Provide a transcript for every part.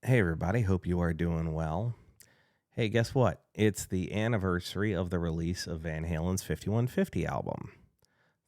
Hey, everybody. Hope you are doing well. Hey, guess what? It's the anniversary of the release of Van Halen's 5150 album.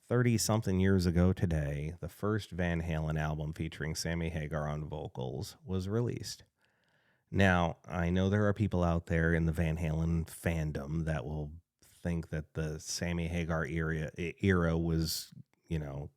30 something years ago today, the first Van Halen album featuring Sammy Hagar on vocals was released. Now, I know there are people out there in the Van Halen fandom that will think that the Sammy Hagar era was,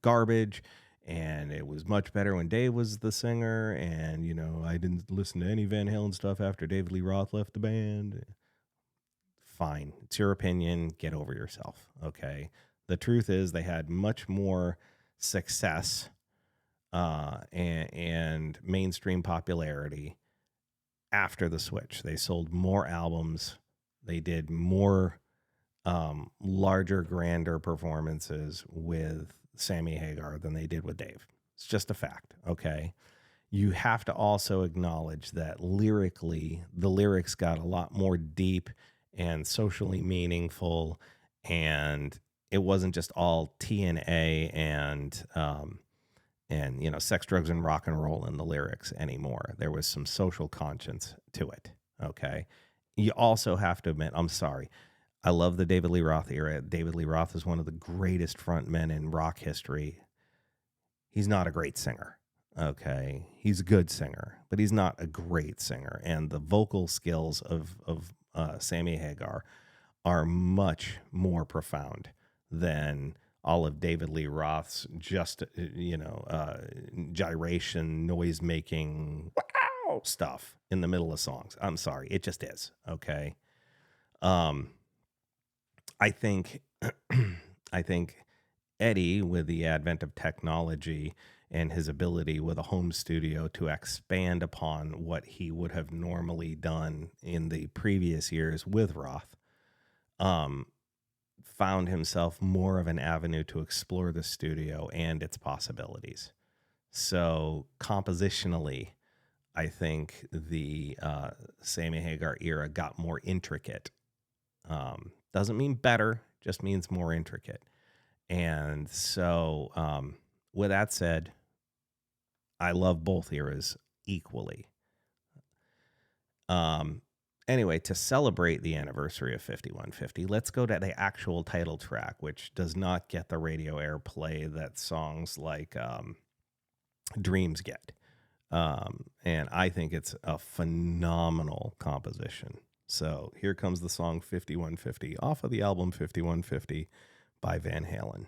garbage, and it was much better when Dave was the singer, and, I didn't listen to any Van Halen stuff after David Lee Roth left the band. Fine. It's your opinion. Get over yourself, okay? The truth is they had much more success and mainstream popularity after the switch. They sold more albums. They did more larger, grander performances with Sammy Hagar than they did with Dave. It's just a fact, okay? You have to also acknowledge that lyrically, the lyrics got a lot more deep and socially meaningful, and it wasn't just all TNA and sex, drugs, and rock and roll in the lyrics anymore. There was some social conscience to it, okay? You also have to admit, I'm sorry, I love the David Lee Roth era. David Lee Roth is one of the greatest frontmen in rock history. He's not a great singer, okay? He's a good singer, but he's not a great singer. And the vocal skills of Sammy Hagar are much more profound than all of David Lee Roth's gyration, noise-making stuff in the middle of songs. I'm sorry, it just is, okay? I think Eddie, with the advent of technology and his ability with a home studio to expand upon what he would have normally done in the previous years with Roth, found himself more of an avenue to explore the studio and its possibilities. So compositionally, I think the Sammy Hagar era got more intricate. Doesn't mean better, just means more intricate. And so with that said, I love both eras equally. Anyway, to celebrate the anniversary of 5150, let's go to the actual title track, which does not get the radio airplay that songs like Dreams get. And I think it's a phenomenal composition. So here comes the song 5150 off of the album 5150 by Van Halen.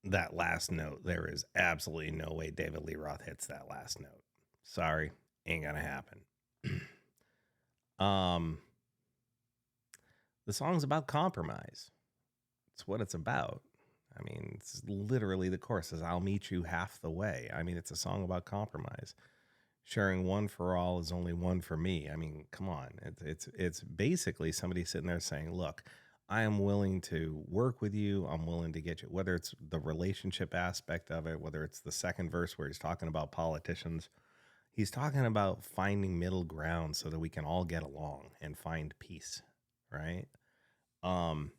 That last note, there is absolutely no way David Lee Roth hits that last note. Sorry, ain't gonna happen. um, the song's about compromise. It's what it's about. I mean, it's literally the chorus says, "I'll meet you half the way." I mean, it's a song about compromise. Sharing one for all is only one for me. I mean, come on. It's basically somebody sitting there saying, "Look, I am willing to work with you. I'm willing to get you," whether it's the relationship aspect of it, whether it's the second verse where he's talking about politicians. He's talking about finding middle ground so that we can all get along and find peace, right? Um,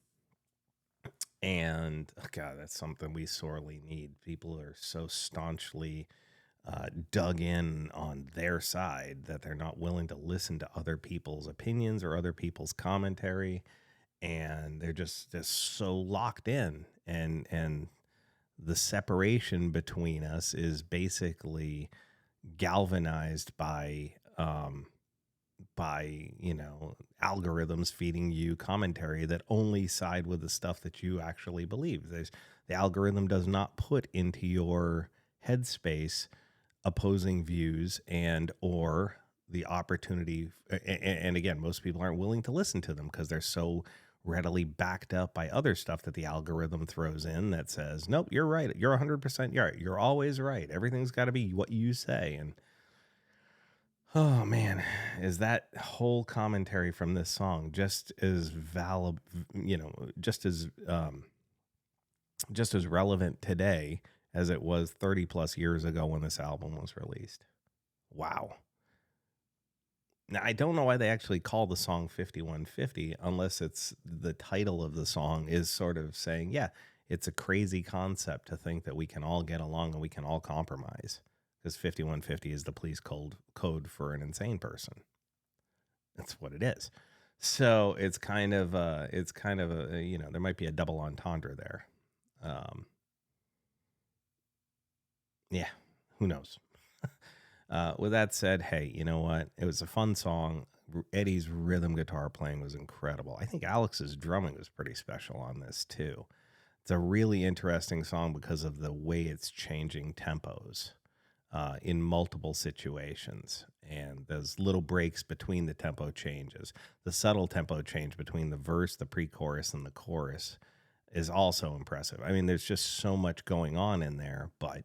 and God, that's something we sorely need. People are so staunchly dug in on their side that they're not willing to listen to other people's opinions or other people's commentary, and they're just so locked in. And the separation between us is basically galvanized by algorithms feeding you commentary that only side with the stuff that you actually believe. The algorithm does not put into your headspace opposing views and or the opportunity, and again, most people aren't willing to listen to them because they're so readily backed up by other stuff that the algorithm throws in that says, nope, you're right, you're 100% right, you're always right, everything's got to be what you say. And oh man, is that whole commentary from this song just as valid, just as relevant today as it was 30 plus years ago when this album was released. Wow. Now, I don't know why they actually call the song 5150 unless it's the title of the song is sort of saying, yeah, it's a crazy concept to think that we can all get along and we can all compromise, because 5150 is the police code for an insane person. That's what it is. So it's kind of a, there might be a double entendre there. Yeah, who knows? With that said, hey, you know what? It was a fun song. Eddie's rhythm guitar playing was incredible. I think Alex's drumming was pretty special on this too. It's a really interesting song because of the way it's changing tempos in multiple situations. And those little breaks between the tempo changes. The subtle tempo change between the verse, the pre-chorus, and the chorus is also impressive. I mean, there's just so much going on in there, but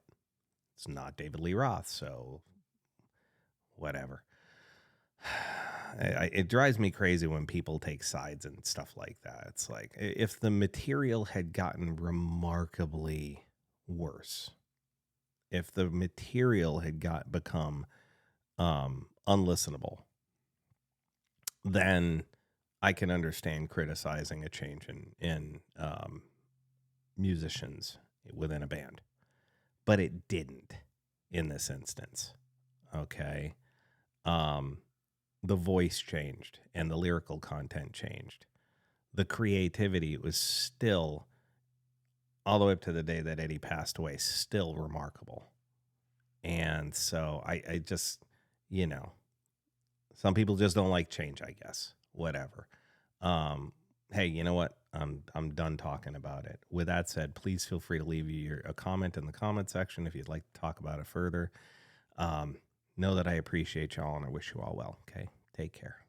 it's not David Lee Roth, so whatever. It drives me crazy when people take sides and stuff like that. It's like, if the material had gotten remarkably worse, if the material had become unlistenable, then I can understand criticizing a change in musicians within a band. But it didn't in this instance. Okay. The voice changed and the lyrical content changed. The creativity was still, all the way up to the day that Eddie passed away, still remarkable. And so I just, you know, some people just don't like change, I guess. Whatever. Hey, you know what? I'm done talking about it. With that said, please feel free to leave a comment in the comment section if you'd like to talk about it further. Know that I appreciate y'all and I wish you all well. Okay, take care.